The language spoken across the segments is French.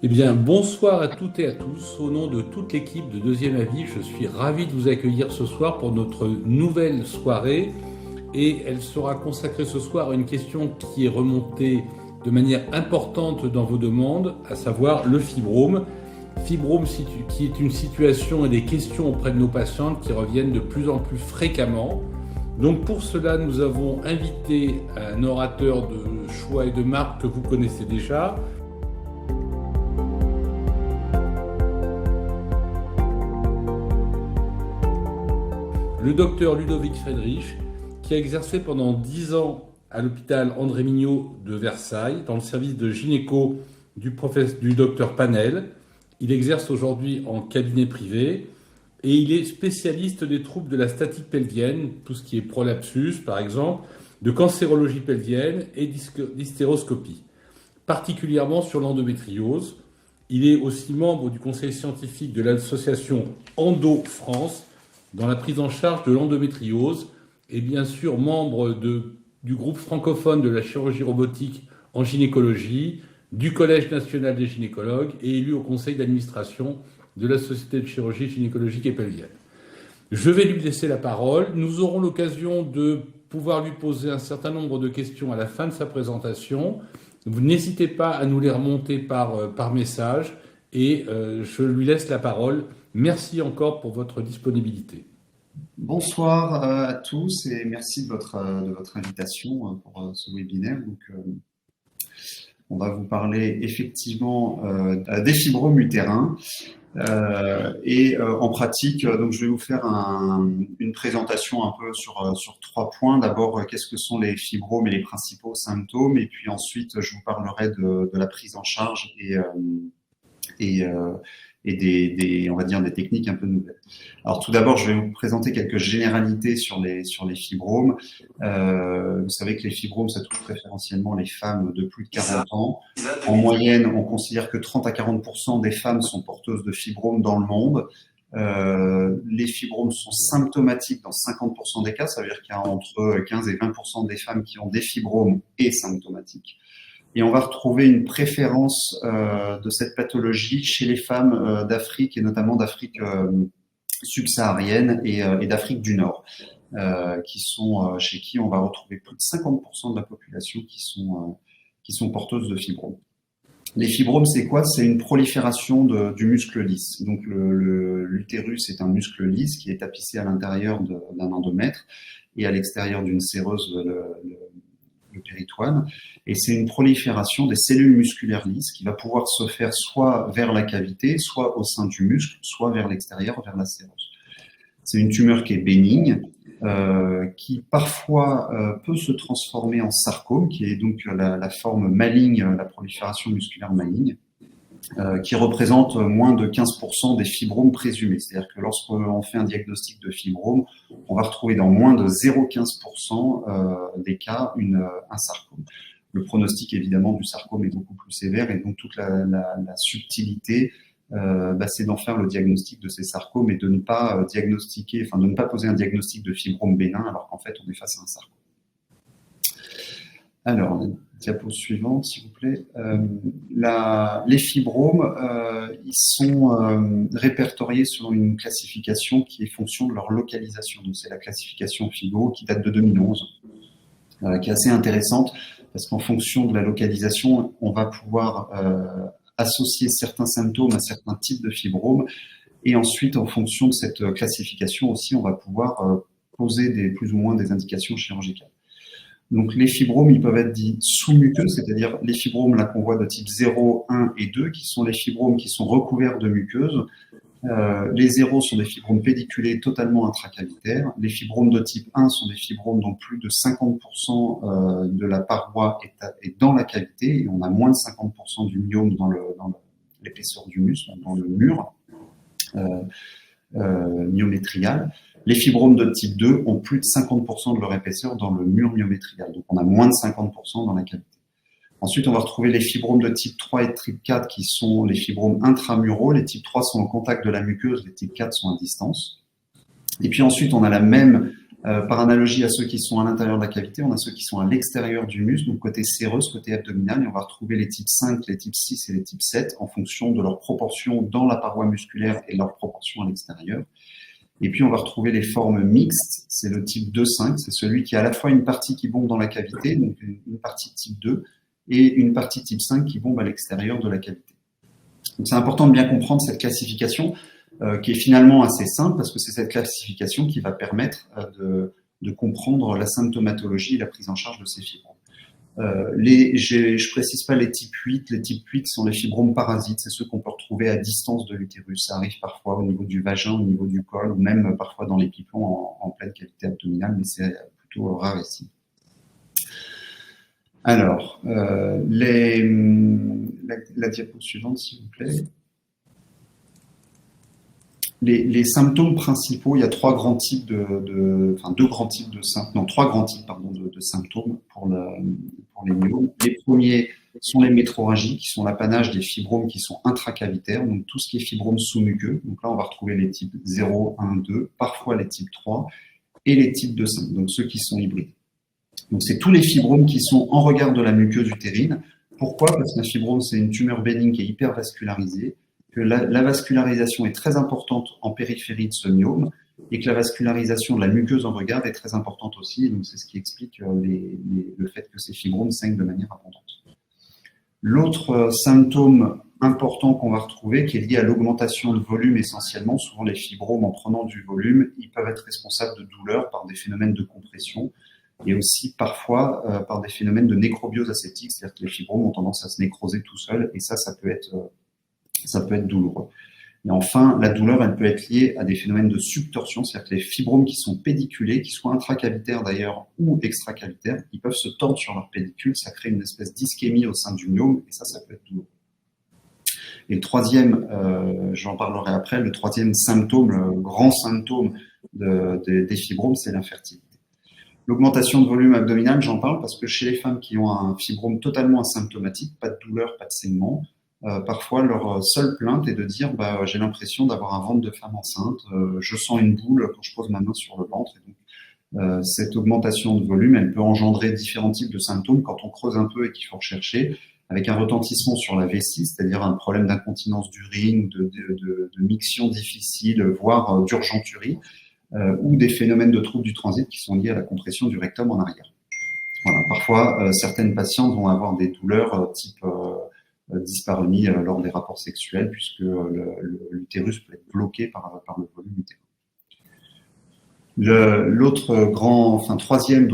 Eh bien, bonsoir à toutes et à tous. Au nom de toute l'équipe de Deuxième Avis, je suis ravi de vous accueillir ce soir pour notre nouvelle soirée. Et elle sera consacrée ce soir à une question qui est remontée de manière importante dans vos demandes, à savoir le fibrome. Fibrome qui est une situation et des questions auprès de nos patientes qui reviennent de plus en plus fréquemment. Donc pour cela, nous avons invité un orateur de choix et de marque que vous connaissez déjà, le docteur Ludovic Friedrich, qui a exercé pendant 10 ans à l'hôpital André Mignot de Versailles, dans le service de gynéco du docteur Panel. Il exerce aujourd'hui en cabinet privé et il est spécialiste des troubles de la statique pelvienne, tout ce qui est prolapsus par exemple, de cancérologie pelvienne et d'hystéroscopie, particulièrement sur l'endométriose. Il est aussi membre du conseil scientifique de l'association Endo France dans la prise en charge de l'endométriose et bien sûr membre du groupe francophone de la chirurgie robotique en gynécologie, du Collège national des gynécologues et élu au conseil d'administration de la Société de chirurgie gynécologique et pelvienne. Je vais lui laisser la parole. Nous aurons l'occasion de pouvoir lui poser un certain nombre de questions à la fin de sa présentation. Vous n'hésitez pas à nous les remonter par message et je lui laisse la parole. Merci encore pour votre disponibilité. Bonsoir à tous et merci de votre invitation pour ce webinaire. Donc, on va vous parler effectivement des fibromes utérins et en pratique. Donc, je vais vous faire une présentation un peu sur 3 points. D'abord, qu'est-ce que sont les fibromes et les principaux symptômes, et puis ensuite, je vous parlerai de la prise en charge et on va dire des techniques un peu nouvelles. Alors tout d'abord, je vais vous présenter quelques généralités sur les fibromes. Vous savez que les fibromes, ça touche préférentiellement les femmes de plus de 40 ans. En moyenne, on considère que 30 à 40% des femmes sont porteuses de fibromes dans le monde. Les fibromes sont symptomatiques dans 50% des cas, ça veut dire qu'il y a entre 15 et 20% des femmes qui ont des fibromes et symptomatiques. Et on va retrouver une préférence de cette pathologie chez les femmes d'Afrique, et notamment d'Afrique subsaharienne et d'Afrique du Nord, chez qui on va retrouver plus de 50% de la population qui sont porteuses de fibromes. Les fibromes, c'est quoi? C'est une prolifération du muscle lisse. Donc l'utérus est un muscle lisse qui est tapissé à l'intérieur d'un endomètre et à l'extérieur d'une séreuse, le péritoine, et c'est une prolifération des cellules musculaires lisses qui va pouvoir se faire soit vers la cavité, soit au sein du muscle, soit vers l'extérieur, vers la séreuse. C'est une tumeur qui est bénigne, qui parfois peut se transformer en sarcome, qui est donc la forme maligne, la prolifération musculaire maligne, qui représente moins de 15% des fibromes présumés. C'est-à-dire que lorsqu'on fait un diagnostic de fibrome, on va retrouver dans moins de 0,15% des cas un sarcome. Le pronostic évidemment du sarcome est beaucoup plus sévère, et donc toute la subtilité, c'est d'en faire le diagnostic de ces sarcomes et de ne pas de ne pas poser un diagnostic de fibrome bénin alors qu'en fait on est face à un sarcome. Alors, diapo suivante, s'il vous plaît. Les fibromes, ils sont répertoriés selon une classification qui est fonction de leur localisation. Donc, c'est la classification FIGO qui date de 2011, qui est assez intéressante parce qu'en fonction de la localisation, on va pouvoir associer certains symptômes à certains types de fibromes, et ensuite, en fonction de cette classification aussi, on va pouvoir poser plus ou moins des indications chirurgicales. Donc, les fibromes, ils peuvent être dits sous-muqueux, c'est-à-dire les fibromes là qu'on voit de type 0, 1 et 2, qui sont les fibromes qui sont recouverts de muqueuses. Les 0 sont des fibromes pédiculés totalement intracavitaires. Les fibromes de type 1 sont des fibromes dont plus de 50% de la paroi est dans la cavité, et on a moins de 50% du myome dans l'épaisseur du muscle, dans le mur myométrial. Les fibromes de type 2 ont plus de 50% de leur épaisseur dans le mur myométrial, donc on a moins de 50% dans la cavité. Ensuite, on va retrouver les fibromes de type 3 et de type 4 qui sont les fibromes intramuraux. Les types 3 sont au contact de la muqueuse, les types 4 sont à distance. Et puis ensuite, on a la même Par analogie à ceux qui sont à l'intérieur de la cavité, on a ceux qui sont à l'extérieur du muscle, donc côté séreuse, côté abdominal, et on va retrouver les types 5, les types 6 et les types 7 en fonction de leur proportion dans la paroi musculaire et de leur proportion à l'extérieur. Et puis, on va retrouver les formes mixtes, c'est le type 2-5, c'est celui qui a à la fois une partie qui bombe dans la cavité, donc une partie type 2, et une partie type 5 qui bombe à l'extérieur de la cavité. Donc, c'est important de bien comprendre cette classification qui est finalement assez simple parce que c'est cette classification qui va permettre de comprendre la symptomatologie et la prise en charge de ces fibromes. Je précise pas les types 8. Les types 8 sont les fibromes parasites. C'est ceux qu'on peut retrouver à distance de l'utérus. Ça arrive parfois au niveau du vagin, au niveau du col, ou même parfois dans les pipons en pleine cavité abdominale, mais c'est plutôt rare ici. Alors, la diapo suivante, s'il vous plaît. Les symptômes principaux, il y a trois grands types de symptômes pour les myomes. Les premiers sont les métroragies, qui sont l'apanage des fibromes qui sont intracavitaires, donc tout ce qui est fibromes sous-muqueux. Donc là, on va retrouver les types 0, 1, 2, parfois les types 3, et les types de 5, donc ceux qui sont hybrides. Donc c'est tous les fibromes qui sont en regard de la muqueuse utérine. Pourquoi? Parce qu'un fibrome, c'est une tumeur bénigne qui est hyper vascularisée, que la vascularisation est très importante en périphérie de ce myome et que la vascularisation de la muqueuse en regard est très importante aussi. Donc, c'est ce qui explique le fait que ces fibromes saignent de manière abondante. L'autre symptôme important qu'on va retrouver, qui est lié à l'augmentation de volume essentiellement, souvent les fibromes en prenant du volume, ils peuvent être responsables de douleurs par des phénomènes de compression et aussi parfois par des phénomènes de nécrobiose aseptique, c'est-à-dire que les fibromes ont tendance à se nécroser tout seuls et ça peut être douloureux. Et enfin, la douleur, elle peut être liée à des phénomènes de subtorsion, c'est-à-dire que les fibromes qui sont pédiculés, qui soient intracavitaires d'ailleurs ou extracavitaires, ils peuvent se tordre sur leur pédicule, ça crée une espèce d'ischémie au sein du myome, et ça peut être douloureux. Et le troisième, j'en parlerai après, le troisième symptôme, le grand symptôme des fibromes, c'est l'infertilité. L'augmentation de volume abdominal, j'en parle parce que chez les femmes qui ont un fibrome totalement asymptomatique, pas de douleur, pas de saignement, parfois leur seule plainte est de dire j'ai l'impression d'avoir un ventre de femme enceinte, je sens une boule quand je pose ma main sur le ventre. Et donc, cette augmentation de volume, elle peut engendrer différents types de symptômes quand on creuse un peu et qu'il faut rechercher, avec un retentissement sur la vessie, c'est-à-dire un problème d'incontinence d'urine, de miction difficile, voire d'urgenturie, ou des phénomènes de troubles du transit qui sont liés à la compression du rectum en arrière. Voilà. Parfois, certaines patientes vont avoir des douleurs type dyspareunie lors des rapports sexuels, puisque l'utérus peut être bloqué par le volume utérin. Troisième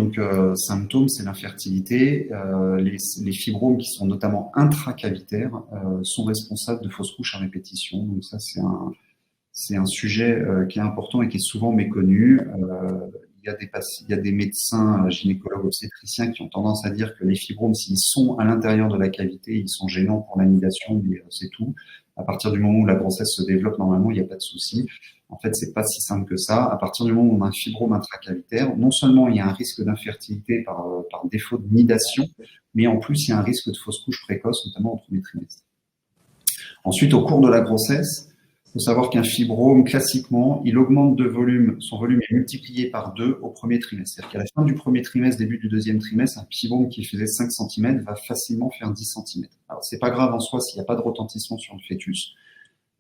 symptôme, c'est l'infertilité. Les fibromes qui sont notamment intracavitaires sont responsables de fausses couches à répétition. Donc ça, c'est un sujet qui est important et qui est souvent méconnu. Il y a des médecins gynécologues obstétriciens qui ont tendance à dire que les fibromes, s'ils sont à l'intérieur de la cavité, ils sont gênants pour l'anidation, mais c'est tout. À partir du moment où la grossesse se développe, normalement, il n'y a pas de souci. En fait, c'est pas si simple que ça. À partir du moment où on a un fibrome intracavitaire, non seulement il y a un risque d'infertilité par défaut de nidation, mais en plus, il y a un risque de fausse couche précoce, notamment au premier trimestre. Ensuite, au cours de la grossesse, il faut savoir qu'un fibrome, classiquement, il augmente de volume, son volume est multiplié par 2 au premier trimestre. C'est-à-dire qu'à la fin du premier trimestre, début du deuxième trimestre, un fibrome qui faisait 5 cm va facilement faire 10 cm. Alors, c'est pas grave en soi s'il n'y a pas de retentissement sur le fœtus.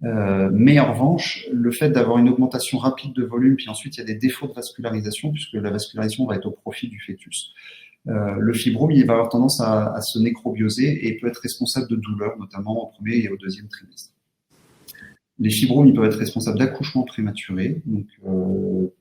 Mais en revanche, le fait d'avoir une augmentation rapide de volume, puis ensuite il y a des défauts de vascularisation, puisque la vascularisation va être au profit du fœtus. Le fibrome, il va avoir tendance à se nécrobioser et peut être responsable de douleurs, notamment au premier et au deuxième trimestre. Les fibromes, ils peuvent être responsables d'accouchements prématurés, donc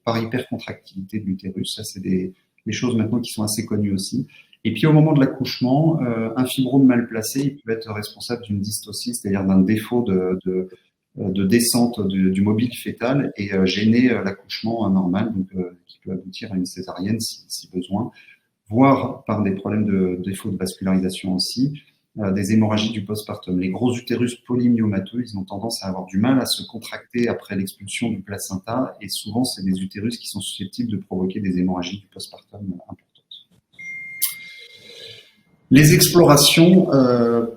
par hypercontractilité de l'utérus. Ça, c'est des choses maintenant qui sont assez connues aussi. Et puis au moment de l'accouchement, un fibrome mal placé, il peut être responsable d'une dystocie, c'est-à-dire d'un défaut de descente du mobile fœtal et gêner l'accouchement normal, donc qui peut aboutir à une césarienne si besoin, voire par des problèmes de défaut de vascularisation aussi. Des hémorragies du postpartum. Les gros utérus polymyomateux, ils ont tendance à avoir du mal à se contracter après l'expulsion du placenta et souvent, c'est des utérus qui sont susceptibles de provoquer des hémorragies du postpartum importantes. Les explorations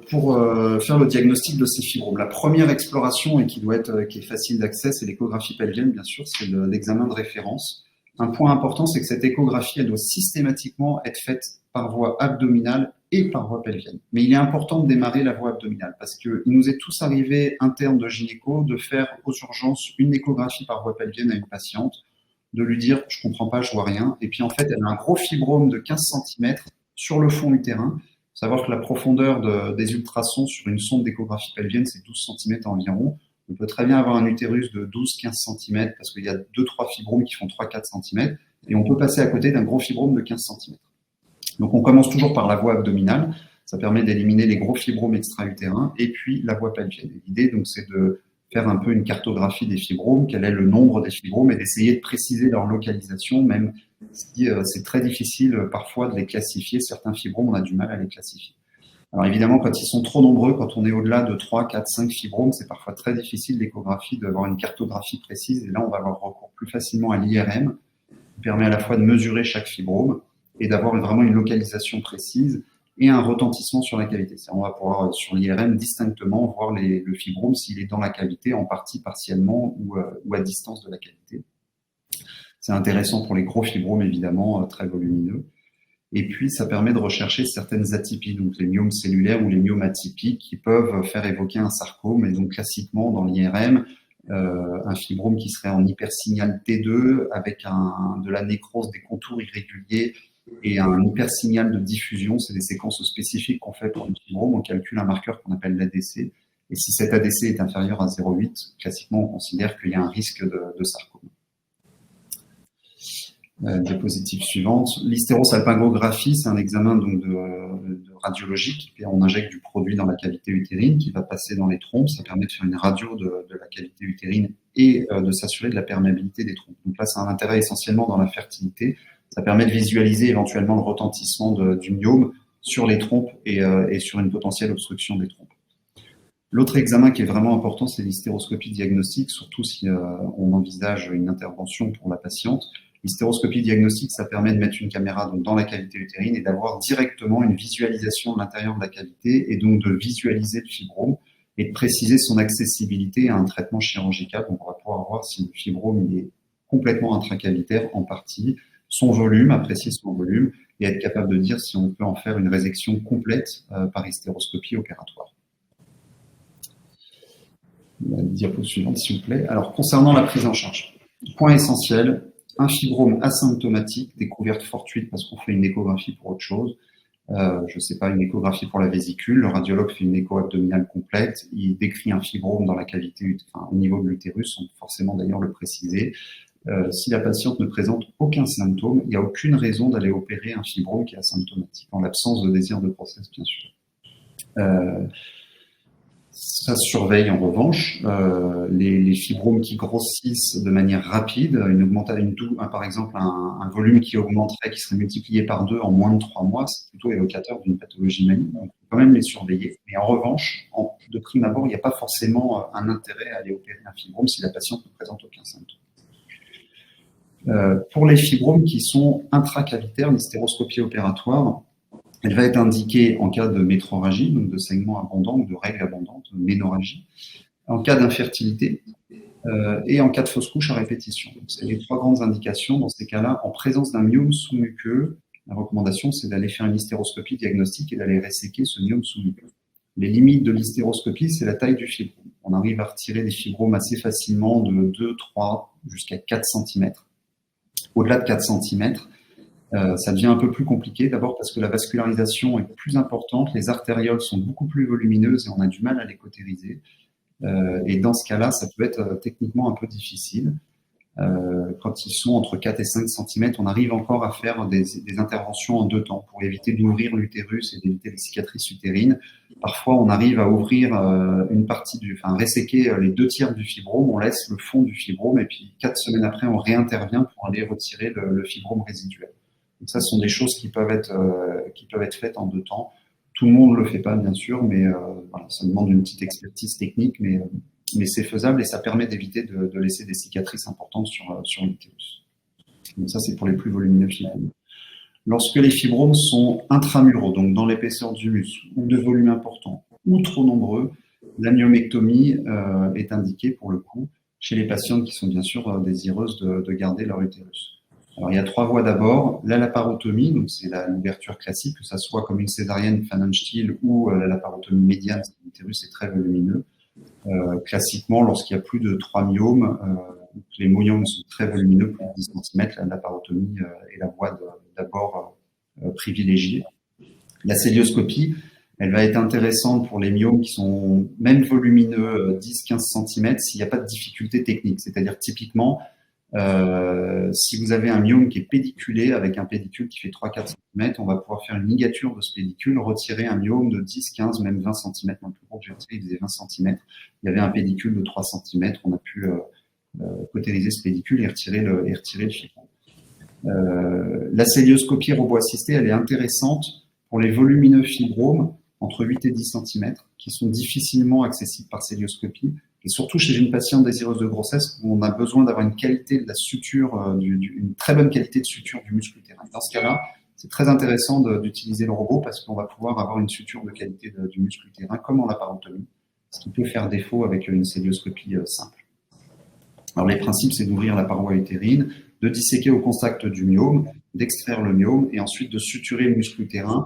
pour faire le diagnostic de ces fibromes. La première exploration, et qui est facile d'accès, c'est l'échographie pelvienne, bien sûr, c'est l'examen de référence. Un point important, c'est que cette échographie, elle doit systématiquement être faite par voie abdominale et par voie pelvienne. Mais il est important de démarrer la voie abdominale parce qu'il nous est tous arrivé, internes de gynéco, de faire aux urgences une échographie par voie pelvienne à une patiente, de lui dire « je comprends pas, je vois rien ». Et puis en fait, elle a un gros fibrome de 15 cm sur le fond utérin. Il faut savoir que la profondeur des ultrasons sur une sonde d'échographie pelvienne, c'est 12 cm environ. On peut très bien avoir un utérus de 12-15 cm parce qu'il y a 2-3 fibromes qui font 3-4 cm et on peut passer à côté d'un gros fibrome de 15 cm. Donc on commence toujours par la voie abdominale, ça permet d'éliminer les gros fibromes extra-utérins et puis la voie pelvienne. L'idée donc c'est de faire un peu une cartographie des fibromes, quel est le nombre des fibromes et d'essayer de préciser leur localisation, même si c'est très difficile parfois de les classifier. Certains fibromes, on a du mal à les classifier. Alors évidemment, quand ils sont trop nombreux, quand on est au-delà de 3, 4, 5 fibromes, c'est parfois très difficile d'échographie, d'avoir une cartographie précise. Et là, on va avoir recours plus facilement à l'IRM, qui permet à la fois de mesurer chaque fibrome et d'avoir vraiment une localisation précise et un retentissement sur la cavité. On va pouvoir, sur l'IRM, distinctement voir le fibrome s'il est dans la cavité, en partie, partiellement ou à distance de la cavité. C'est intéressant pour les gros fibromes, évidemment, très volumineux. Et puis, ça permet de rechercher certaines atypies, donc les myomes cellulaires ou les myomes atypiques qui peuvent faire évoquer un sarcome. Et donc, classiquement, dans l'IRM, un fibrome qui serait en hypersignal T2 avec de la nécrose des contours irréguliers et un hypersignal de diffusion. C'est des séquences spécifiques qu'on fait pour le fibrome. On calcule un marqueur qu'on appelle l'ADC. Et si cet ADC est inférieur à 0,8, classiquement, on considère qu'il y a un risque de sarcome. Diapositive suivante. L'hystérosalpingographie, c'est un examen donc de radiologique. Et on injecte du produit dans la cavité utérine qui va passer dans les trompes. Ça permet de faire une radio de la cavité utérine et de s'assurer de la perméabilité des trompes. Donc là, c'est un intérêt essentiellement dans la fertilité. Ça permet de visualiser éventuellement le retentissement du myome sur les trompes et sur une potentielle obstruction des trompes. L'autre examen qui est vraiment important, c'est l'hystéroscopie diagnostique, surtout si on envisage une intervention pour la patiente. L'hystéroscopie diagnostique, ça permet de mettre une caméra donc, dans la cavité utérine et d'avoir directement une visualisation de l'intérieur de la cavité et donc de visualiser le fibrome et de préciser son accessibilité à un traitement chirurgical. Donc, on va pouvoir voir si le fibrome il est complètement intracavitaire en partie, son volume, apprécier son volume et être capable de dire si on peut en faire une résection complète par hystéroscopie opératoire. La diapo suivante, s'il vous plaît. Alors, concernant la prise en charge, point essentiel, un fibrome asymptomatique, découverte fortuite parce qu'on fait une échographie pour autre chose. Je ne sais pas, une échographie pour la vésicule. Le radiologue fait une écho abdominale complète. Il décrit un fibrome dans la cavité, au niveau de l'utérus, sans forcément d'ailleurs le préciser. Si la patiente ne présente aucun symptôme, il n'y a aucune raison d'aller opérer un fibrome qui est asymptomatique, en l'absence de désir de grossesse, bien sûr. Ça se surveille en revanche. Les fibromes qui grossissent de manière rapide, par exemple un volume qui augmenterait, qui serait multiplié par 2 en moins de 3 mois, c'est plutôt évocateur d'une pathologie maligne. Donc, on peut quand même les surveiller. Mais en revanche, de prime abord, il n'y a pas forcément un intérêt à aller opérer un fibrome si la patiente ne présente aucun symptôme. Pour les fibromes qui sont intracavitaires, l'hystéroscopie opératoire, elle va être indiquée en cas de métrorragie, donc de saignement abondant ou de règles abondantes, ménorragie, en cas d'infertilité et en cas de fausse couche à répétition. C'est les 3 grandes indications. Dans ces cas-là, en présence d'un myome sous-muqueux, la recommandation, c'est d'aller faire une hystéroscopie diagnostique et d'aller resséquer ce myome sous-muqueux. Les limites de l'hystéroscopie, c'est la taille du fibrome. On arrive à retirer des fibromes assez facilement de 2, 3 jusqu'à 4 cm. Au-delà de 4 cm, ça devient un peu plus compliqué, d'abord parce que la vascularisation est plus importante, les artérioles sont beaucoup plus volumineuses et on a du mal à les cautériser. Et dans ce cas-là, ça peut être techniquement un peu difficile. Quand ils sont entre 4 et 5 cm, on arrive encore à faire des interventions en 2 temps pour éviter d'ouvrir l'utérus et d'éviter les cicatrices utérines. Parfois, on arrive à ouvrir resséquer les 2 tiers du fibrome, on laisse le fond du fibrome et puis 4 semaines après, on réintervient pour aller retirer le fibrome résiduel. Donc ça, ce sont des choses qui peuvent être faites en 2 temps. Tout le monde ne le fait pas, bien sûr, mais voilà, ça demande une petite expertise technique, mais c'est faisable et ça permet d'éviter de laisser des cicatrices importantes sur l'utérus. Donc ça, c'est pour les plus volumineux fibromes. Lorsque les fibromes sont intramuraux, donc dans l'épaisseur du muscle, ou de volume important, ou trop nombreux, la myomectomie est indiquée pour le coup chez les patientes qui sont bien sûr désireuses de garder leur utérus. Alors, il y a 3 voies d'abord. La laparotomie, donc c'est l'ouverture classique, que ça soit comme une césarienne Pfannenstiel ou la laparotomie médiane, si l'utérus est très volumineux. Classiquement, lorsqu'il y a plus de 3 myomes, les myomes sont très volumineux, plus de 10 cm, la laparotomie est la voie d'abord privilégiée. La célioscopie, elle va être intéressante pour les myomes qui sont même volumineux, 10-15 cm, s'il n'y a pas de difficulté technique. C'est-à-dire typiquement, si vous avez un myome qui est pédiculé avec un pédicule qui fait 3-4 cm, on va pouvoir faire une ligature de ce pédicule, retirer un myome de 10, 15, même 20 cm. Dans le plus gros que j'ai retiré, il faisait 20 cm. Il y avait un pédicule de 3 cm. On a pu cautériser ce pédicule et retirer le fibrome. La célioscopie robot-assistée, elle est intéressante pour les volumineux fibromes entre 8 et 10 cm qui sont difficilement accessibles par célioscopie. Et surtout chez une patiente désireuse de grossesse où on a besoin d'avoir une qualité de la suture, une très bonne qualité de suture du muscle utérin. Dans ce cas-là, c'est très intéressant d'utiliser le robot parce qu'on va pouvoir avoir une suture de qualité du muscle utérin comme en laparotomie, ce qui peut faire défaut avec une célioscopie simple. Alors les principes, c'est d'ouvrir la paroi utérine, de disséquer au contact du myome, d'extraire le myome et ensuite de suturer le muscle utérin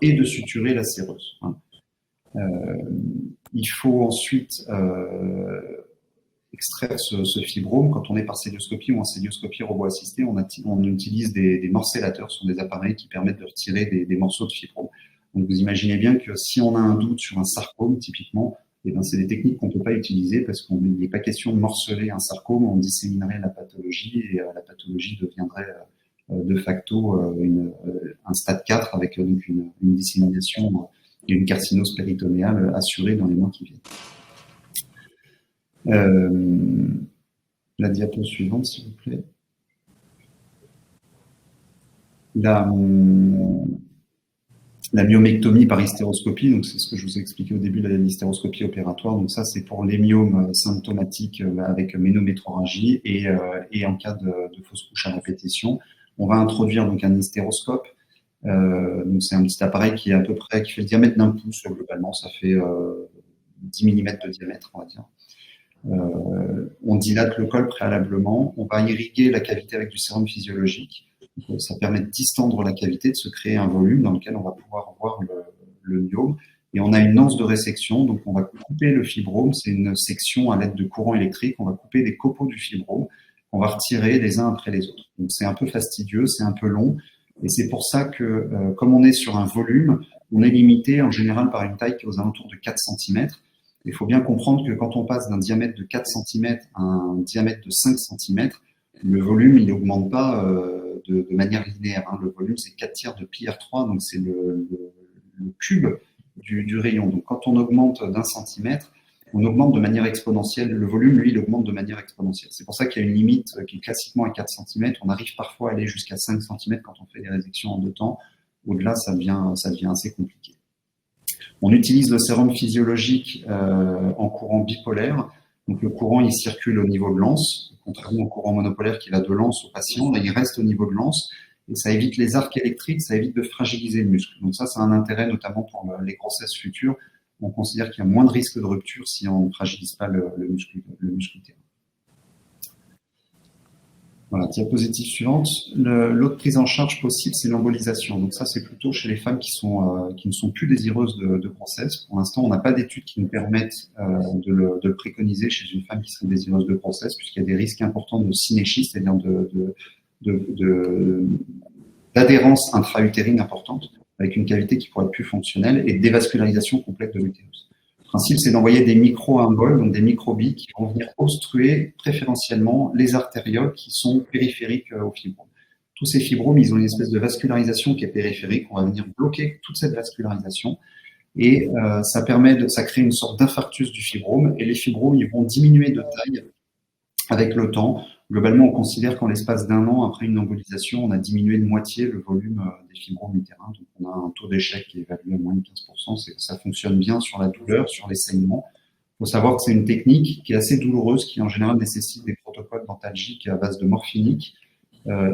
et de suturer la séreuse. Il faut ensuite extraire ce fibrome. Quand on est par célioscopie ou en célioscopie robot-assistée, on utilise des morcellateurs, ce sont des appareils qui permettent de retirer des morceaux de fibrome. Donc vous imaginez bien que si on a un doute sur un sarcome, typiquement, eh ben, c'est des techniques qu'on ne peut pas utiliser parce qu'il n'est pas question de morceler un sarcome, on disséminerait la pathologie et la pathologie deviendrait de facto un stade 4 avec donc une dissémination et une carcinose péritonéale assurée dans les mois qui viennent. La diapo suivante, s'il vous plaît. La myomectomie par hystéroscopie, donc c'est ce que je vous ai expliqué au début de l'hystéroscopie opératoire. Donc ça, c'est pour les myomes symptomatiques avec ménométrorragie et en cas de fausse couche à répétition. On va introduire donc un hystéroscope. Donc c'est un petit appareil qui est à peu près, qui fait le diamètre d'un pouce globalement, ça fait 10 mm de diamètre, on va dire. On dilate le col préalablement, on va irriguer la cavité avec du sérum physiologique. Donc, ça permet de distendre la cavité, de se créer un volume dans lequel on va pouvoir voir le myome. Et on a une anse de résection, donc on va couper le fibrome, c'est une section à l'aide de courant électrique, on va couper des copeaux du fibrome, on va retirer les uns après les autres. Donc c'est un peu fastidieux, c'est un peu long, et c'est pour ça que comme on est sur un volume, on est limité en général par une taille qui est aux alentours de 4 cm. Il faut bien comprendre que quand on passe d'un diamètre de 4 cm à un diamètre de 5 cm, le volume, il n'augmente pas de manière linéaire. Le volume, c'est 4/3 de pi R3, donc c'est le cube du rayon. Donc quand on augmente d'un centimètre, on augmente de manière exponentielle. Le volume, lui, il augmente de manière exponentielle. C'est pour ça qu'il y a une limite qui est classiquement à 4 cm. On arrive parfois à aller jusqu'à 5 cm quand on fait des résections en 2 temps. Au-delà, ça devient assez compliqué. On utilise le sérum physiologique en courant bipolaire. Donc le courant, il circule au niveau de l'anse, contrairement au courant monopolaire qui va de l'anse au patient. Là, il reste au niveau de l'anse et ça évite les arcs électriques, ça évite de fragiliser le muscle. Donc ça a un intérêt notamment pour les grossesses futures. On considère qu'il y a moins de risque de rupture si on ne fragilise pas le muscle utérin. Voilà, diapositive suivante. L'autre prise en charge possible, c'est l'embolisation. Donc ça, c'est plutôt chez les femmes qui ne sont plus désireuses de grossesse. Pour l'instant, on n'a pas d'études qui nous permettent de le préconiser chez une femme qui serait désireuse de grossesse, puisqu'il y a des risques importants de synéchie, c'est-à-dire d'adhérence intra-utérine importante, avec une cavité qui pourrait être plus fonctionnelle, et de dévascularisation complète de l'utérus. Le principe, c'est d'envoyer des micro-imboles, donc des microbilles qui vont venir obstruer préférentiellement les artérioles qui sont périphériques au fibrome. Tous ces fibromes, ils ont une espèce de vascularisation qui est périphérique. On va venir bloquer toute cette vascularisation et ça crée une sorte d'infarctus du fibrome et les fibromes, ils vont diminuer de taille avec le temps. Globalement, on considère qu'en l'espace d'un an, après une embolisation, on a diminué de moitié le volume des fibromes utérins. Donc, on a un taux d'échec qui est évalué à moins de 15%. Ça fonctionne bien sur la douleur, sur les saignements. Il faut savoir que c'est une technique qui est assez douloureuse, qui en général nécessite des protocoles dentalgiques à base de morphinique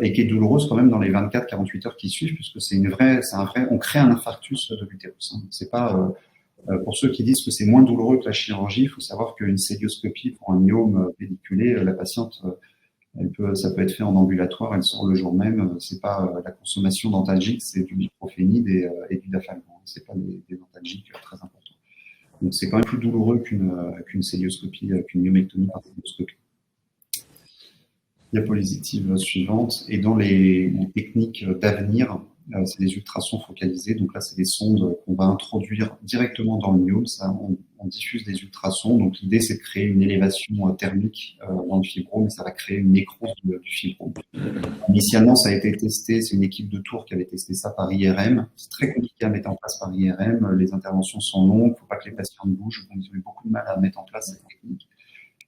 et qui est douloureuse quand même dans les 24-48 heures qui suivent, puisque on crée un infarctus de l'utérus. C'est pas pour ceux qui disent que c'est moins douloureux que la chirurgie, il faut savoir qu'une célioscopie pour un myome pédiculé, la patiente Ça peut être fait en ambulatoire, elle sort le jour même. C'est pas la consommation d'antalgiques, c'est du microphénide et du dafalgan. C'est pas des antalgiques très importants. Donc c'est quand même plus douloureux qu'une célioscopie, qu'une myomectomie par célioscopie. Diapositive suivante. Et dans les techniques d'avenir, c'est des ultrasons focalisés. Donc là, c'est des sondes qu'on va introduire directement dans le myome. On diffuse des ultrasons. Donc l'idée, c'est de créer une élévation thermique dans le fibrome et ça va créer une nécrose du fibrome. Initialement, ça a été testé. C'est une équipe de Tours qui avait testé ça par IRM. C'est très compliqué à mettre en place par IRM. Les interventions sont longues. Il ne faut pas que les patients bougent. Donc, ils ont eu beaucoup de mal à mettre en place cette technique.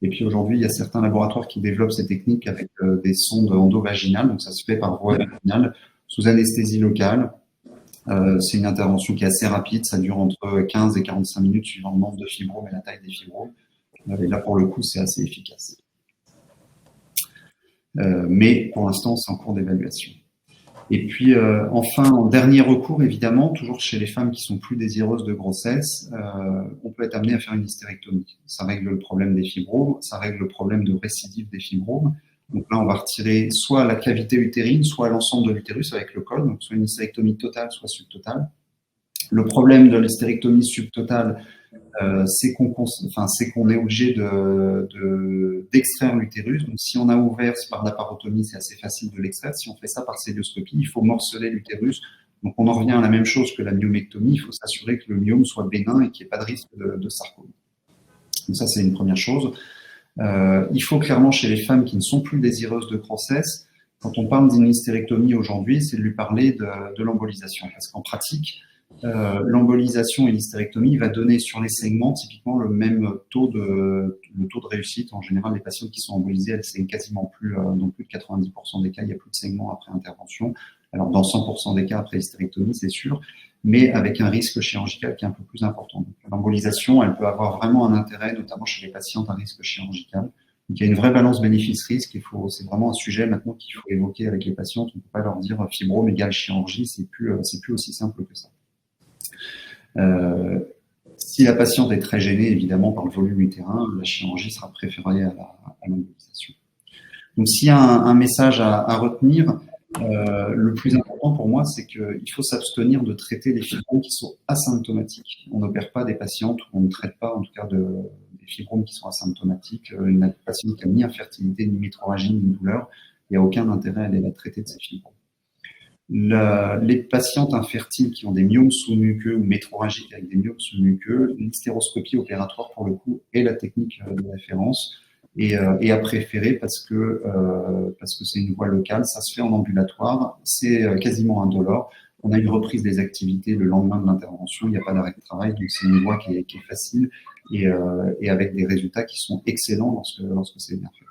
Et puis aujourd'hui, il y a certains laboratoires qui développent ces techniques avec des sondes endovaginales. Donc ça se fait par voie vaginale, sous anesthésie locale. C'est une intervention qui est assez rapide. Ça dure entre 15 et 45 minutes suivant le nombre de fibromes et la taille des fibromes. Et là, pour le coup, c'est assez efficace. Mais pour l'instant, c'est en cours d'évaluation. Et puis, enfin, en dernier recours, évidemment, toujours chez les femmes qui sont plus désireuses de grossesse, on peut être amené à faire une hystérectomie. Ça règle le problème des fibromes, ça règle le problème de récidive des fibromes. Donc là, on va retirer soit la cavité utérine, soit l'ensemble de l'utérus avec le col, donc soit une hystérectomie totale, soit subtotale. Le problème de l'hystérectomie subtotale, c'est qu'on est obligé d'extraire l'utérus. Donc, si on a ouvert par laparotomie, c'est assez facile de l'extraire. Si on fait ça par célioscopie, il faut morceler l'utérus. Donc, on en revient à la même chose que la myomectomie. Il faut s'assurer que le myome soit bénin et qu'il n'y ait pas de risque de sarcome. Donc, ça, c'est une première chose. Il faut clairement, chez les femmes qui ne sont plus désireuses de grossesse, quand on parle d'une hystérectomie aujourd'hui, c'est de lui parler de l'embolisation. Parce qu'en pratique, l'embolisation et l'hystérectomie va donner sur les saignements typiquement le même taux de réussite. En général, les patientes qui sont embolisées, elles saignent quasiment plus, dans plus de 90% des cas, il n'y a plus de saignements après intervention. Alors dans 100% des cas après hystérectomie, c'est sûr, mais avec un risque chirurgical qui est un peu plus important. Donc, l'embolisation, elle peut avoir vraiment un intérêt, notamment chez les patientes à risque chirurgical. Donc, il y a une vraie balance bénéfice-risque. C'est vraiment un sujet maintenant qu'il faut évoquer avec les patientes. On ne peut pas leur dire fibrome égale chirurgie, c'est plus aussi simple que ça. Si la patiente est très gênée, évidemment, par le volume utérin, la chirurgie sera préférée à l'embolisation. Donc, s'il y a un message à retenir, le plus important pour moi, c'est qu'il faut s'abstenir de traiter les fibromes qui sont asymptomatiques. On n'opère pas des patientes, on ne traite pas, en tout cas, des fibromes qui sont asymptomatiques. Une patiente qui n'a ni infertilité, ni métrorragie, ni douleur, il n'y a aucun intérêt à aller la traiter de ces fibromes. Les patientes infertiles qui ont des myomes sous-muqueux ou métrorragiques avec des myomes sous-muqueux, l'hystéroscopie opératoire, pour le coup, est la technique de référence et à préférer parce que c'est une voie locale, ça se fait en ambulatoire, c'est quasiment indolore. On a une reprise des activités le lendemain de l'intervention, il n'y a pas d'arrêt de travail, donc c'est une voie qui est facile et avec des résultats qui sont excellents lorsque c'est bien fait.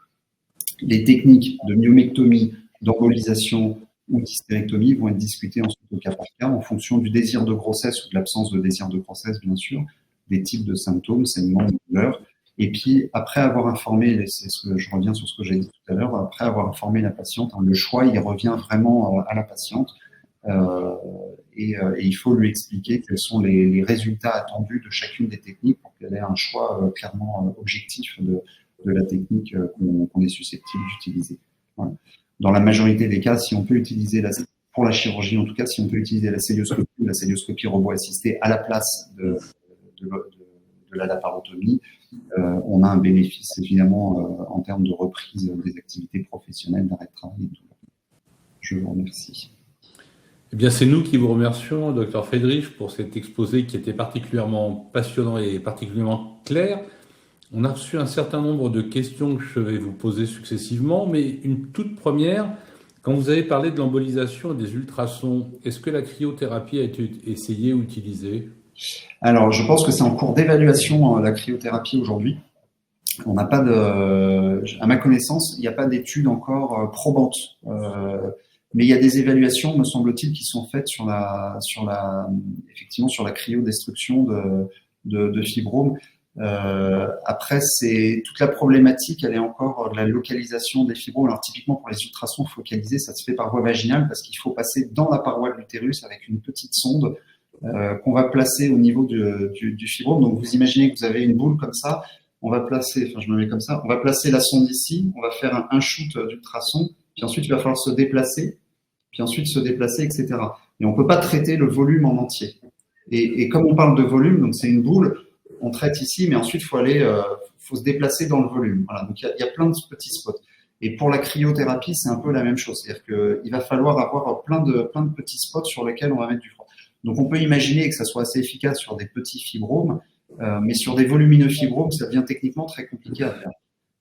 Les techniques de myomectomie, d'embolisation ou d'hystérectomie vont être discutées ensuite au cas par cas en fonction du désir de grossesse ou de l'absence de désir de grossesse, bien sûr, des types de symptômes, saignements, douleurs. Et puis, après avoir informé, je reviens sur ce que j'ai dit tout à l'heure, après avoir informé la patiente, le choix, il revient vraiment à la patiente. Et il faut lui expliquer quels sont les résultats attendus de chacune des techniques pour qu'elle ait un choix clairement objectif de la technique qu'on est susceptible d'utiliser. Voilà. Dans la majorité des cas, si on peut utiliser pour la chirurgie, en tout cas, si on peut utiliser la célioscopie ou la célioscopie robot assistée à la place de la laparotomie, on a un bénéfice évidemment en termes de reprise des activités professionnelles, d'arrêt de travail et tout. Je vous remercie. Eh bien, c'est nous qui vous remercions, Dr Friedrich, pour cet exposé qui était particulièrement passionnant et particulièrement clair. On a reçu un certain nombre de questions que je vais vous poser successivement, mais une toute première, quand vous avez parlé de l'embolisation et des ultrasons, est-ce que la cryothérapie a été essayée ou utilisée? Alors, je pense que c'est en cours d'évaluation, la cryothérapie aujourd'hui. On n'a pas à ma connaissance, il n'y a pas d'études encore probantes. Mais il y a des évaluations, me semble-t-il, qui sont faites effectivement sur la cryodestruction de fibromes. Après, c'est toute la problématique, elle est encore de la localisation des fibromes. Alors typiquement pour les ultrasons focalisés, ça se fait par voie vaginale parce qu'il faut passer dans la paroi de l'utérus avec une petite sonde qu'on va placer au niveau du fibrome. Donc vous imaginez que vous avez une boule comme ça, on va placer, enfin je me mets comme ça, on va placer la sonde ici, on va faire un shoot d'ultrasons, puis ensuite il va falloir se déplacer, puis ensuite se déplacer, etc. Et on peut pas traiter le volume en entier. Et comme on parle de volume, donc c'est une boule, on traite ici, mais ensuite faut se déplacer dans le volume. Voilà, donc il y a plein de petits spots. Et pour la cryothérapie, c'est un peu la même chose, c'est-à-dire qu'il va falloir avoir plein de petits spots sur lesquels on va mettre du froid. Donc on peut imaginer que ça soit assez efficace sur des petits fibromes, mais sur des volumineux fibromes, ça devient techniquement très compliqué à faire.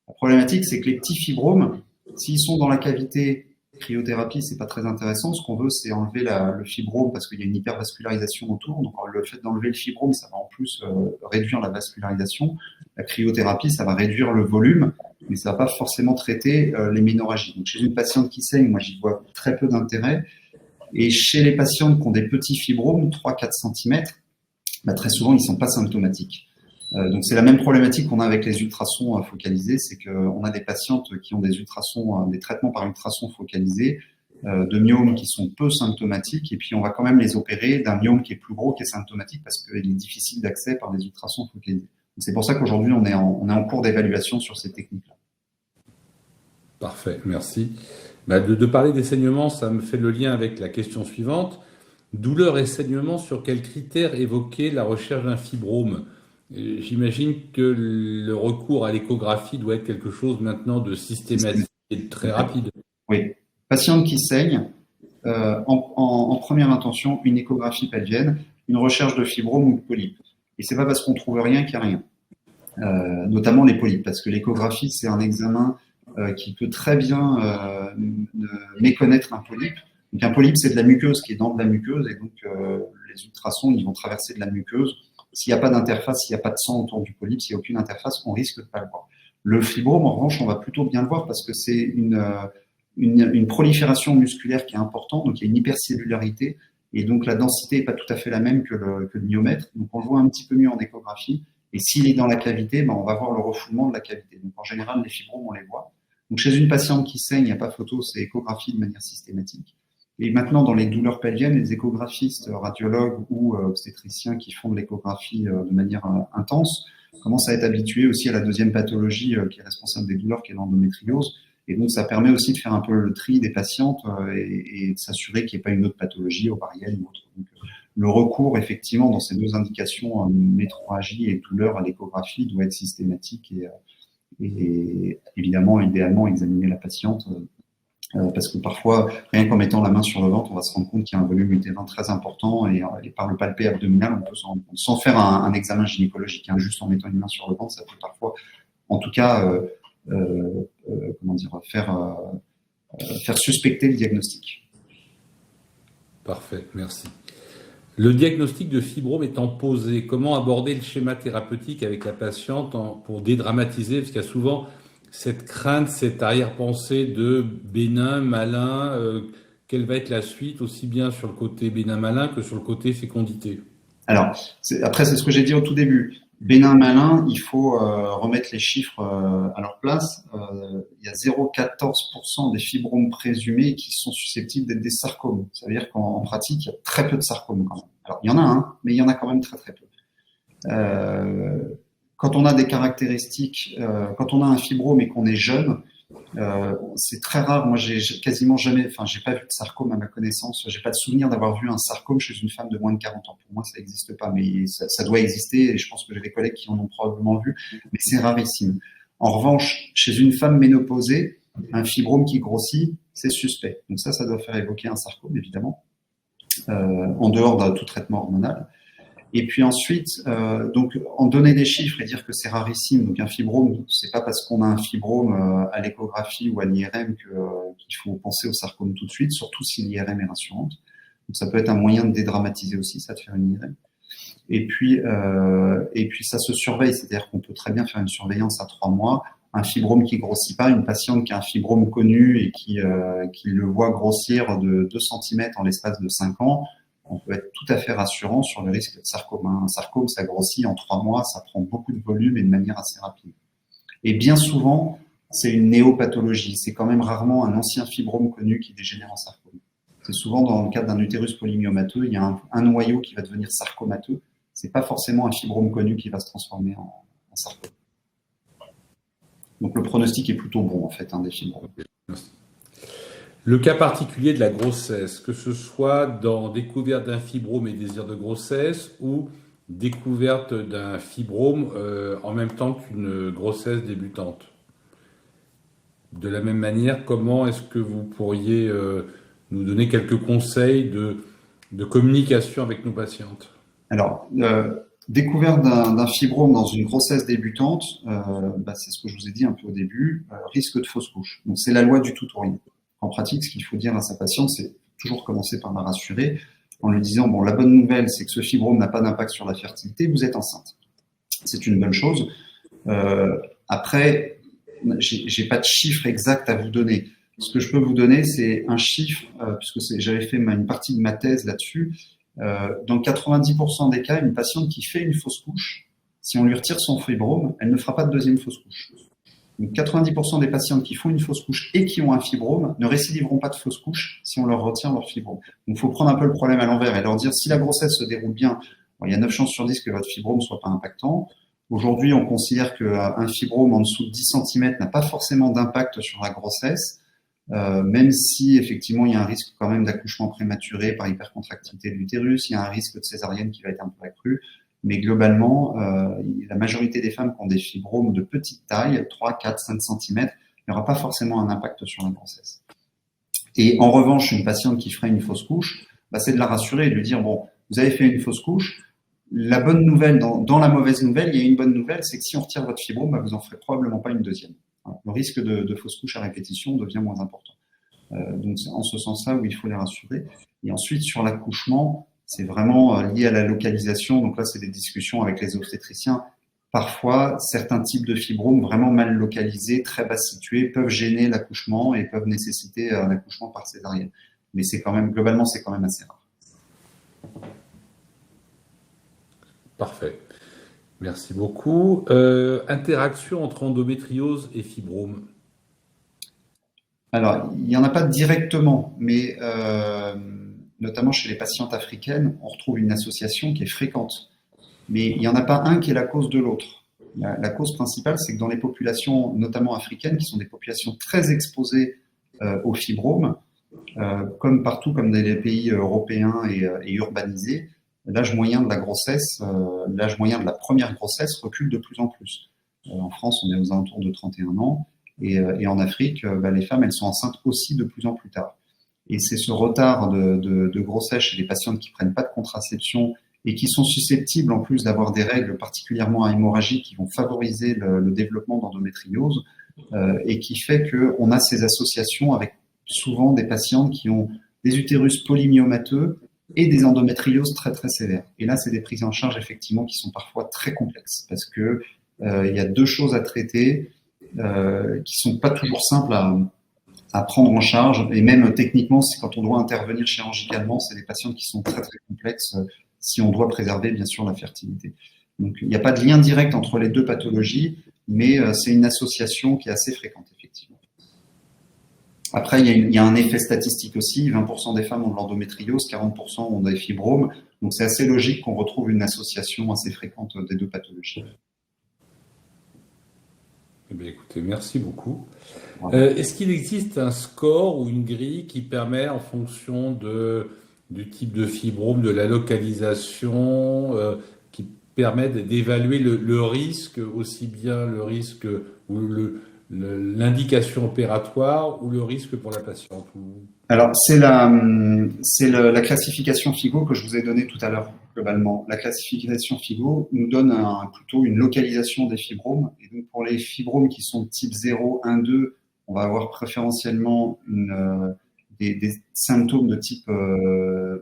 La problématique, c'est que les petits fibromes, s'ils sont dans la cavité, cryothérapie, c'est pas très intéressant. Ce qu'on veut, c'est enlever le fibrome parce qu'il y a une hypervascularisation autour. Donc le fait d'enlever le fibrome, ça va en plus réduire la vascularisation. La cryothérapie, ça va réduire le volume, mais ça va pas forcément traiter l'hémorragie. Donc chez une patiente qui saigne, moi j'y vois très peu d'intérêt. Et chez les patientes qui ont des petits fibromes, 3-4 cm, bah, très souvent ils sont pas symptomatiques. Donc c'est la même problématique qu'on a avec les ultrasons focalisés, c'est qu'on a des patientes qui ont des ultrasons, des traitements par ultrasons focalisés, de myomes qui sont peu symptomatiques, et puis on va quand même les opérer d'un myome qui est plus gros, qui est symptomatique, parce qu'il est difficile d'accès par des ultrasons focalisés. C'est pour ça qu'aujourd'hui on est en cours d'évaluation sur ces techniques-là. Parfait, merci. Bah, de parler des saignements, ça me fait le lien avec la question suivante. Douleur et saignement, sur quels critères évoquer la recherche d'un fibrome? J'imagine que le recours à l'échographie doit être quelque chose maintenant de systématique et de très rapide. Oui. Patiente qui saigne, en première intention, une échographie pelvienne, une recherche de fibrome ou de polype. Et c'est pas parce qu'on trouve rien qu'il n'y a rien. Notamment les polypes, parce que l'échographie, c'est un examen qui peut très bien méconnaître un polype. Donc un polype, c'est de la muqueuse qui est dans de la muqueuse, et donc les ultrasons, ils vont traverser de la muqueuse. S'il n'y a pas d'interface, s'il n'y a pas de sang autour du polype, s'il n'y a aucune interface, on risque de pas le voir. Le fibrome, en revanche, on va plutôt bien le voir parce que c'est une prolifération musculaire qui est importante, donc il y a une hypercellularité, et donc la densité n'est pas tout à fait la même que le myomètre. Donc on le voit un petit peu mieux en échographie. Et s'il est dans la cavité, ben, on va voir le refoulement de la cavité. Donc en général, les fibromes, on les voit. Donc chez une patiente qui saigne, il n'y a pas photo, c'est échographie de manière systématique. Et maintenant, dans les douleurs pelviennes, les échographistes, radiologues ou obstétriciens qui font de l'échographie de manière intense commencent à être habitués aussi à la deuxième pathologie qui est responsable des douleurs, qui est l'endométriose. Et donc, ça permet aussi de faire un peu le tri des patientes et de s'assurer qu'il n'y ait pas une autre pathologie, ovarienne ou autre. Donc, le recours, effectivement, dans ces deux indications, métrorragie et douleur à l'échographie, doit être systématique et évidemment, idéalement, examiner la patiente. Parce que parfois, rien qu'en mettant la main sur le ventre, on va se rendre compte qu'il y a un volume utérin très important et par le palpé abdominal, on peut s'en rendre compte. Sans faire un examen gynécologique, hein, juste en mettant une main sur le ventre, ça peut parfois, en tout cas, faire suspecter le diagnostic. Parfait, merci. Le diagnostic de fibrome étant posé, comment aborder le schéma thérapeutique avec la patiente pour dédramatiser? Parce qu'il y a souvent cette crainte, cette arrière-pensée de bénin, malin, quelle va être la suite, aussi bien sur le côté bénin-malin que sur le côté fécondité? Alors, après, c'est ce que j'ai dit au tout début. Bénin-malin, il faut remettre les chiffres à leur place. Il y a 0,14% des fibromes présumés qui sont susceptibles d'être des sarcomes. Ça veut dire qu'en pratique, il y a très peu de sarcomes quand même. Alors, il y en a un, mais il y en a quand même très très peu. Quand on a des caractéristiques, quand on a un fibrome et qu'on est jeune, c'est très rare. Moi, j'ai quasiment jamais, enfin, j'ai pas vu de sarcome à ma connaissance. J'ai pas de souvenir d'avoir vu un sarcome chez une femme de moins de 40 ans. Pour moi, ça n'existe pas, mais ça doit exister. Et je pense que j'ai des collègues qui en ont probablement vu, mais c'est rarissime. En revanche, chez une femme ménopausée, un fibrome qui grossit, c'est suspect. Donc ça doit faire évoquer un sarcome, évidemment, en dehors de tout traitement hormonal. Et puis ensuite, donc en donner des chiffres et dire que c'est rarissime, donc un fibrome, c'est pas parce qu'on a un fibrome à l'échographie ou à l'IRM qu'il faut penser au sarcome tout de suite, surtout si l'IRM est rassurante. Donc ça peut être un moyen de dédramatiser aussi, ça, de faire une IRM. Et puis ça se surveille, c'est-à-dire qu'on peut très bien faire une surveillance à 3 mois. Un fibrome qui grossit pas, une patiente qui a un fibrome connu et qui le voit grossir de 2 cm en l'espace de 5 ans, on peut être tout à fait rassurant sur le risque de sarcome. Un sarcome, ça grossit en 3 mois, ça prend beaucoup de volume et de manière assez rapide. Et bien souvent, c'est une néopathologie. C'est quand même rarement un ancien fibrome connu qui dégénère en sarcome. C'est souvent dans le cadre d'un utérus polymyomateux, il y a un noyau qui va devenir sarcomateux. C'est pas forcément un fibrome connu qui va se transformer en sarcome. Donc le pronostic est plutôt bon en fait des fibromes. Le cas particulier de la grossesse, que ce soit dans découverte d'un fibrome et désir de grossesse ou découverte d'un fibrome en même temps qu'une grossesse débutante. De la même manière, comment est-ce que vous pourriez nous donner quelques conseils de communication avec nos patientes? Alors, découverte d'un fibrome dans une grossesse débutante, c'est ce que je vous ai dit un peu au début, risque de fausse couche. Donc c'est la loi du tout ou rien. En pratique, ce qu'il faut dire à sa patiente, c'est toujours commencer par la rassurer en lui disant, bon, la bonne nouvelle, c'est que ce fibrome n'a pas d'impact sur la fertilité, vous êtes enceinte. C'est une bonne chose. Après, j'ai pas de chiffre exact à vous donner. Ce que je peux vous donner, c'est un chiffre, puisque j'avais fait une partie de ma thèse là-dessus. Dans 90% des cas, une patiente qui fait une fausse couche, si on lui retire son fibrome, elle ne fera pas de deuxième fausse couche. Donc 90% des patientes qui font une fausse couche et qui ont un fibrome ne récidiveront pas de fausse couche si on leur retire leur fibrome. Donc il faut prendre un peu le problème à l'envers et leur dire si la grossesse se déroule bien, il y a 9 chances sur 10 que votre fibrome ne soit pas impactant. Aujourd'hui, on considère qu'un fibrome en dessous de 10 cm n'a pas forcément d'impact sur la grossesse, même si effectivement il y a un risque quand même d'accouchement prématuré par hypercontractilité de l'utérus, il y a un risque de césarienne qui va être un peu accru. Mais globalement, la majorité des femmes qui ont des fibromes de petite taille, 3, 4, 5 cm, il n'y aura pas forcément un impact sur la grossesse. Et en revanche, une patiente qui ferait une fausse couche, c'est de la rassurer et de lui dire, bon, vous avez fait une fausse couche, la bonne nouvelle, dans la mauvaise nouvelle, il y a une bonne nouvelle, c'est que si on retire votre fibrome, vous n'en ferez probablement pas une deuxième. Voilà. Le risque de fausse couche à répétition devient moins important. Donc c'est en ce sens-là où il faut les rassurer. Et ensuite, sur l'accouchement, c'est vraiment lié à la localisation. Donc là, c'est des discussions avec les obstétriciens. Parfois, certains types de fibromes vraiment mal localisés, très bas situés, peuvent gêner l'accouchement et peuvent nécessiter un accouchement par césarienne. Mais c'est quand même, globalement, c'est quand même assez rare. Parfait. Merci beaucoup. Interaction entre endométriose et fibrome. Alors, il n'y en a pas directement, mais notamment chez les patientes africaines, on retrouve une association qui est fréquente. Mais il n'y en a pas un qui est la cause de l'autre. La cause principale, c'est que dans les populations, notamment africaines, qui sont des populations très exposées aux fibromes, comme partout, comme dans les pays européens et urbanisés, l'âge moyen de la grossesse, l'âge moyen de la première grossesse recule de plus en plus. En France, on est aux alentours de 31 ans. Et en Afrique, les femmes, elles sont enceintes aussi de plus en plus tard. Et c'est ce retard de grossesse chez les patientes qui prennent pas de contraception et qui sont susceptibles en plus d'avoir des règles particulièrement à hémorragie qui vont favoriser le développement d'endométriose et qui fait qu'on a ces associations avec souvent des patientes qui ont des utérus polymyomateux et des endométrioses très très sévères. Et là, c'est des prises en charge effectivement qui sont parfois très complexes parce que il y a deux choses à traiter qui sont pas toujours simples à prendre en charge. Et même techniquement, c'est quand on doit intervenir chirurgicalement, c'est des patients qui sont très très complexes si on doit préserver bien sûr la fertilité. Donc il n'y a pas de lien direct entre les deux pathologies, mais c'est une association qui est assez fréquente effectivement. Après, il y a un effet statistique aussi. 20% des femmes ont de l'endométriose, 40% ont des fibromes. Donc c'est assez logique qu'on retrouve une association assez fréquente des deux pathologies. Eh bien, écoutez, merci beaucoup. Est-ce qu'il existe un score ou une grille qui permet, en fonction du type de fibrome, de la localisation, qui permet d'évaluer le risque, aussi bien le risque ou l'indication opératoire ou le risque pour la patiente? Alors, c'est la classification FIGO que je vous ai donnée tout à l'heure, globalement. La classification FIGO nous donne plutôt une localisation des fibromes. Et donc, pour les fibromes qui sont de type 0, 1, 2, on va avoir préférentiellement des symptômes de type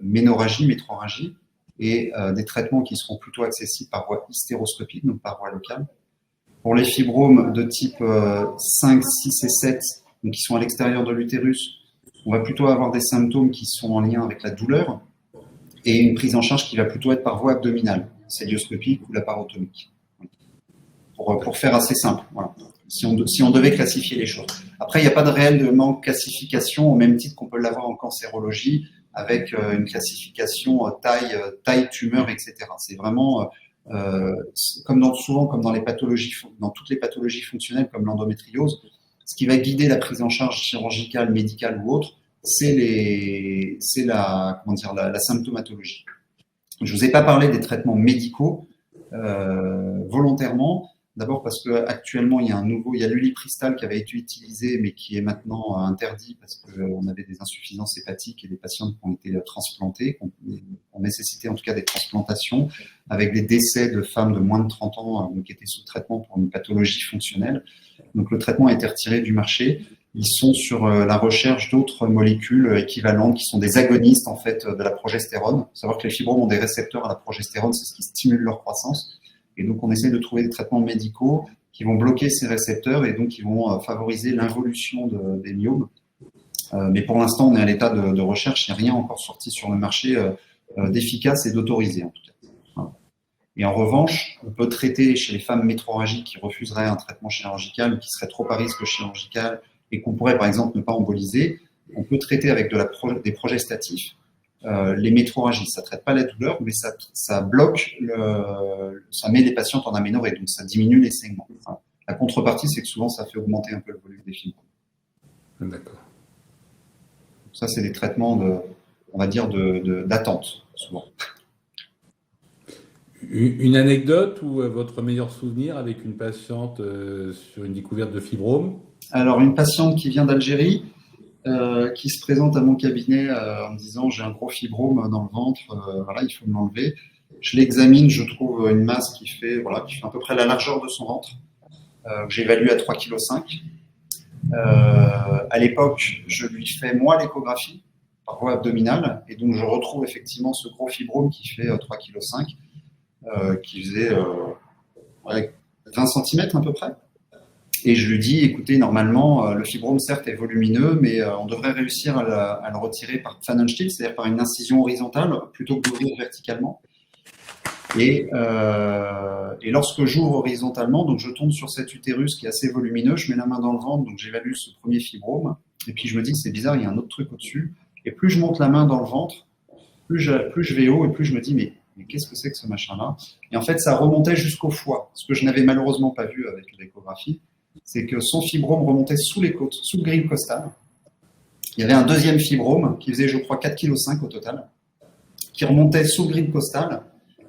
ménorrhagie, métrorragie, et des traitements qui seront plutôt accessibles par voie hystéroscopique, donc par voie locale. Pour les fibromes de type 5, 6 et 7, donc qui sont à l'extérieur de l'utérus, on va plutôt avoir des symptômes qui sont en lien avec la douleur et une prise en charge qui va plutôt être par voie abdominale, célioscopique ou laparotomique. Pour faire assez simple, voilà. Si on devait classifier les choses. Après, il n'y a pas de réellement classification au même titre qu'on peut l'avoir en cancérologie avec une classification taille, tumeur, etc. C'est vraiment Souvent comme dans dans toutes les pathologies fonctionnelles comme l'endométriose, ce qui va guider la prise en charge chirurgicale, médicale ou autre, c'est la symptomatologie. Je vous ai pas parlé des traitements médicaux volontairement. D'abord parce que actuellement il y a l'ulipristal qui avait été utilisé mais qui est maintenant interdit parce qu'on avait des insuffisances hépatiques et des patientes qui ont été transplantés, qui ont nécessité en tout cas des transplantations, avec des décès de femmes de moins de 30 ans qui étaient sous traitement pour une pathologie fonctionnelle. Donc le traitement a été retiré du marché. Ils sont sur la recherche d'autres molécules équivalentes qui sont des agonistes en fait de la progestérone. Il faut savoir que les fibromes ont des récepteurs à la progestérone, c'est ce qui stimule leur croissance. Et donc, on essaie de trouver des traitements médicaux qui vont bloquer ces récepteurs et donc qui vont favoriser l'involution des myomes. Mais pour l'instant, on est à l'état de recherche. Il n'y a rien encore sorti sur le marché d'efficace et d'autorisé, en tout cas. Voilà. Et en revanche, on peut traiter chez les femmes métrorragiques qui refuseraient un traitement chirurgical ou qui seraient trop à risque chirurgical et qu'on pourrait, par exemple, ne pas emboliser. On peut traiter avec des progestatifs. Les métrorragies, ça traite pas la douleur, mais ça bloque ça met les patientes en aménorrhée, donc ça diminue les saignements. Voilà. La contrepartie, c'est que souvent, ça fait augmenter un peu le volume des fibres. D'accord. Ça, c'est des traitements on va dire, d'attente, souvent. Une anecdote ou votre meilleur souvenir avec une patiente sur une découverte de fibrome? Alors, une patiente qui vient d'Algérie, qui se présente à mon cabinet en me disant j'ai un gros fibrome dans le ventre, voilà, il faut me l'enlever. Je l'examine, je trouve une masse qui fait à peu près la largeur de son ventre, que j'évalue à 3,5 kg. À l'époque, je lui fais moi l'échographie par voie abdominale et donc je retrouve effectivement ce gros fibrome qui fait 3,5 kg, qui faisait 20 cm à peu près. Et je lui dis, écoutez, normalement, le fibrome, certes, est volumineux, mais on devrait réussir à le retirer par Pfannenstiel, c'est-à-dire par une incision horizontale, plutôt que d'ouvrir verticalement. Et lorsque j'ouvre horizontalement, donc je tombe sur cet utérus qui est assez volumineux, je mets la main dans le ventre, donc j'évalue ce premier fibrome, et puis je me dis, c'est bizarre, il y a un autre truc au-dessus. Et plus je monte la main dans le ventre, plus je vais haut, et plus je me dis, mais qu'est-ce que c'est que ce machin-là? Et en fait, ça remontait jusqu'au foie, ce que je n'avais malheureusement pas vu avec l'échographie. C'est que son fibrome remontait sous les côtes, sous le grille costal. Il y avait un deuxième fibrome qui faisait, je crois, 4,5 kg au total, qui remontait sous le grille costal.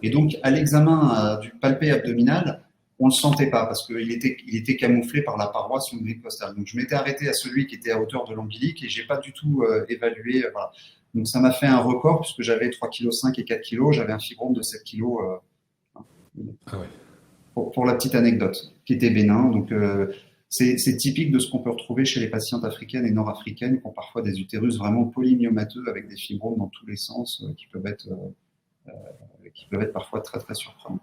Et donc, à l'examen du palpé abdominal, on ne le sentait pas parce qu'il était camouflé par la paroi sous le grille costal. Donc, je m'étais arrêté à celui qui était à hauteur de l'ombilic et j'ai pas du tout évalué. Voilà. Donc, ça m'a fait un record puisque j'avais 3,5 kg et 4 kg. J'avais un fibrome de 7 kg. Ah ouais. Pour la petite anecdote, qui était bénin. Donc, c'est typique de ce qu'on peut retrouver chez les patientes africaines et nord-africaines qui ont parfois des utérus vraiment polymyomateux avec des fibromes dans tous les sens qui peuvent être parfois très, très surprenants.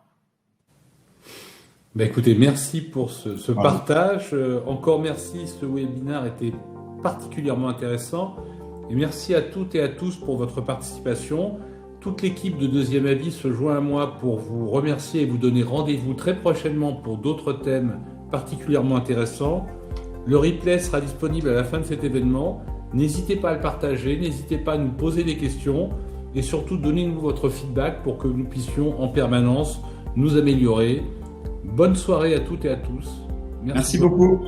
Ben écoutez, merci pour ce partage. Encore merci, ce webinaire était particulièrement intéressant. Et merci à toutes et à tous pour votre participation. Toute l'équipe de Deuxième Avis se joint à moi pour vous remercier et vous donner rendez-vous très prochainement pour d'autres thèmes particulièrement intéressants. Le replay sera disponible à la fin de cet événement. N'hésitez pas à le partager, n'hésitez pas à nous poser des questions et surtout donnez-nous votre feedback pour que nous puissions en permanence nous améliorer. Bonne soirée à toutes et à tous. Merci beaucoup.